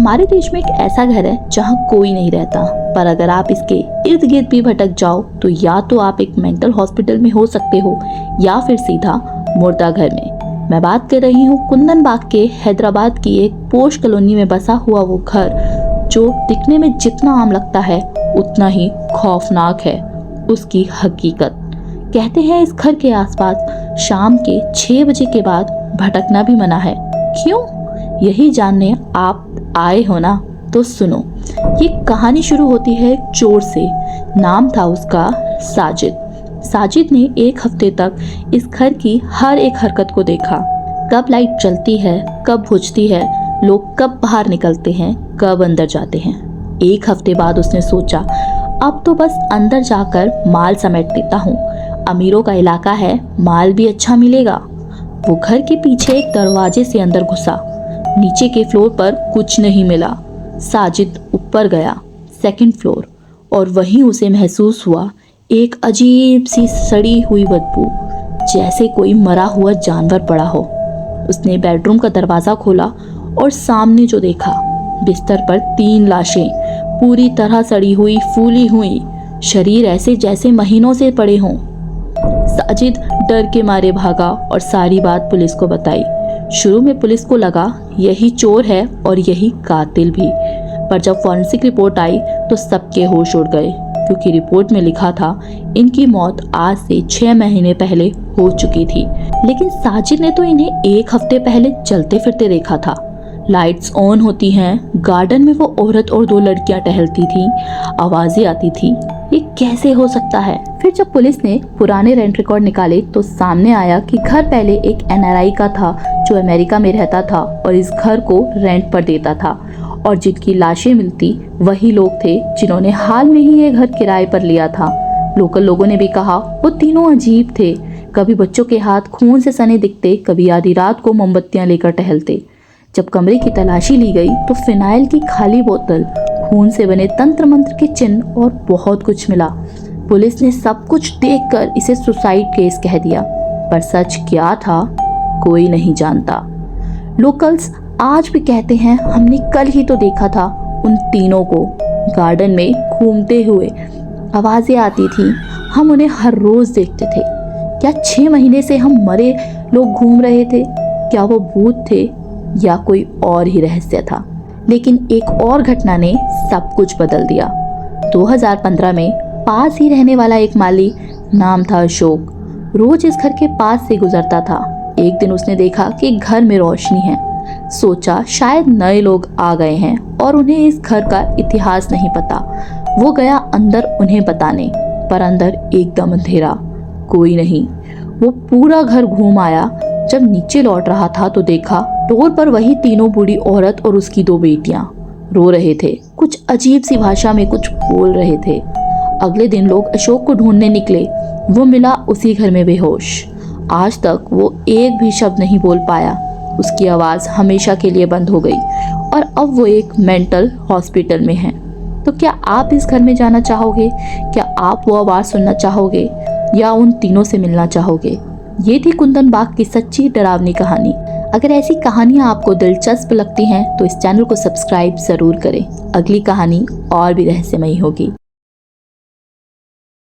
हमारे देश में एक ऐसा घर है जहाँ कोई नहीं रहता, पर अगर आप इसके इर्द गिर्द भी भटक जाओ तो या तो आप एक मेंटल हॉस्पिटल में हो सकते हो या फिर सीधा मुर्दा घर में। मैं बात कर रही हूँ कुंदन बाग के हैदराबाद की एक पोश कॉलोनी में बसा हुआ वो घर जो दिखने में जितना आम लगता है उतना ही खौफनाक है उसकी हकीकत। कहते हैं इस घर के आसपास शाम के 6 बजे के बाद भटकना भी मना है। क्यों? यही जानने आप आए हो ना, तो सुनो। ये कहानी शुरू होती है एक चोर से। नाम था उसका साजिद। साजिद ने एक हफ्ते तक इस घर की हर एक हरकत को देखा। कब लाइट चलती है, कब बुझती है, लोग कब बाहर निकलते हैं, कब अंदर जाते हैं। एक हफ्ते बाद उसने सोचा अब तो बस अंदर जाकर माल समेट लेता हूँ। अमीरों का इलाका है, माल भी अच्छा मिलेगा। वो घर के पीछे एक दरवाजे से अंदर घुसा। नीचे के फ्लोर पर कुछ नहीं मिला। साजिद ऊपर गया, 2nd फ्लोर, और वहीं उसे महसूस हुआ एक अजीब सी सड़ी हुई बदबू, जैसे कोई मरा हुआ जानवर पड़ा हो। उसने बेडरूम का दरवाज़ा खोला और सामने जो देखा, बिस्तर पर 3 लाशें, पूरी तरह सड़ी हुई, फूली हुई, शरीर ऐसे जैसे महीनों से पड़े हों। साजिद डर के मारे भागा और सारी बात पुलिस को बताई। शुरू में पुलिस को लगा यही चोर है और यही कातिल भी, पर जब फॉरेंसिक रिपोर्ट आई तो सबके होश उड़ गए, क्योंकि रिपोर्ट में लिखा था इनकी मौत आज से 6 महीने पहले हो चुकी थी। लेकिन साजिद ने तो इन्हें 1 हफ्ते पहले चलते फिरते देखा था। लाइट्स ऑन होती हैं, गार्डन में वो औरत और 2 लड़कियां टहलती थीं, आवाजें आती थी। ये कैसे हो सकता है? फिर जब पुलिस ने पुराने रेंट रिकॉर्ड निकाले तो सामने आया कि घर पहले एक NRI का था जो अमेरिका में रहता था और इस घर को रेंट पर देता था, और जिनकी लाशें मिलती वही लोग थे जिन्होंने हाल में ही ये घर किराए पर लिया था। लोकल लोगों ने भी कहा वो तीनों अजीब थे। कभी बच्चों के हाथ खून से सने दिखते, कभी आधी रात को मोमबत्तियां लेकर टहलते। जब कमरे की तलाशी ली गई तो फिनाइल की खाली बोतल, खून से बने तंत्र मंत्र के चिन्ह और बहुत कुछ मिला। पुलिस ने सब कुछ देखकर इसे सुसाइड केस कह दिया, पर सच क्या था कोई नहीं जानता। लोकल्स आज भी कहते हैं हमने कल ही तो देखा था उन तीनों को गार्डन में घूमते हुए। आवाजें आती थी, हम उन्हें हर रोज देखते थे। क्या 6 महीने से हम मरे लोग घूम रहे थे? क्या वो भूत थे या कोई और ही रहस्य था? लेकिन एक और घटना ने सब कुछ बदल दिया। 2015 में पास ही रहने वाला एक माली, नाम था अशोक, रोज इस घर के पास से गुजरता था। एक दिन उसने देखा कि घर में रोशनी है। सोचा शायद नए लोग आ गए हैं और उन्हें इस घर का इतिहास नहीं पता। वो गया अंदर उन्हें बताने, पर अंदर एकदम अंधेरा, कोई नहीं। वो पूरा घर घूम आया। जब नीचे लौट रहा था तो देखा डोर पर वही तीनों बूढ़ी औरत और उसकी 2 बेटियां रो रहे थे। कुछ अजीब सी भाषा में कुछ बोल रहे थे। अगले दिन लोग अशोक को ढूंढने निकले। वो मिला उसी घर में बेहोश। आज तक वो एक भी शब्द नहीं बोल पाया। उसकी आवाज़ हमेशा के लिए बंद हो गई और अब वो एक मेंटल हॉस्पिटल में है। तो क्या आप इस घर में जाना चाहोगे? क्या आप वो आवाज़ सुनना चाहोगे या उन तीनों से मिलना चाहोगे? ये थी कुंदन बाग की सच्ची डरावनी कहानी। अगर ऐसी कहानियाँ आपको दिलचस्प लगती हैं तो इस चैनल को सब्सक्राइब ज़रूर करें। अगली कहानी और भी रहस्यमयी होगी।